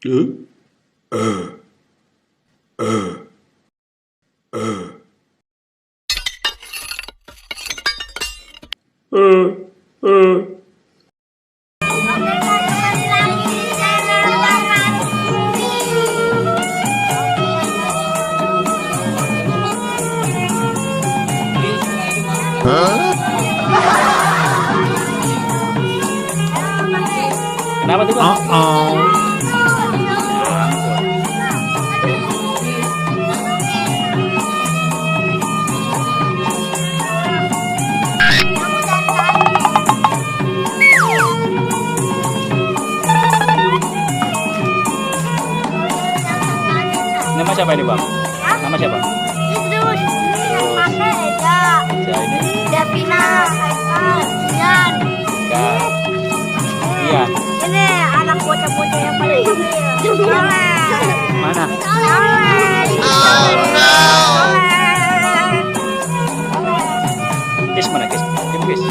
Huh? Uh, uh, uh. Uh, uh. Kenapa tuh, Bang? Nama siapa ini, Bang? Nama siapa? Idrus, pakai Eda, Ya ini Davina, Haikal, Ian. Kak. Iya. Ini anak bocah-bocah yang paling kecil. Mana? Kis mana, Kis? Tim Kis.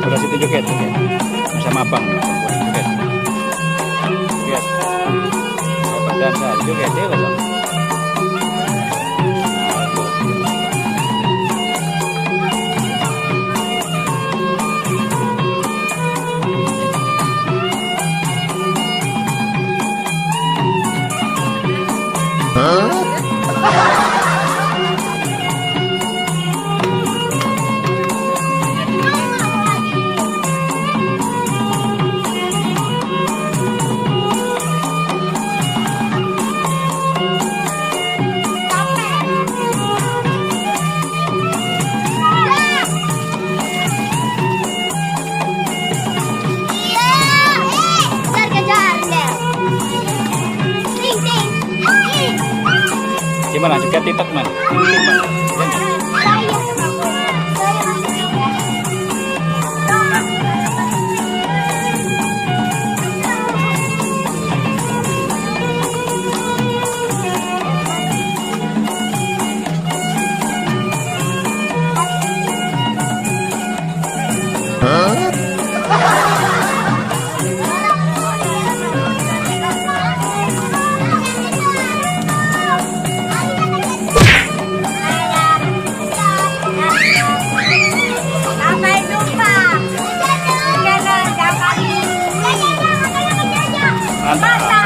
Udah situ joget, sama abang, joget, joget, dapat dansa, joget, ya bang. Gimana juga TikTok man? Mantap.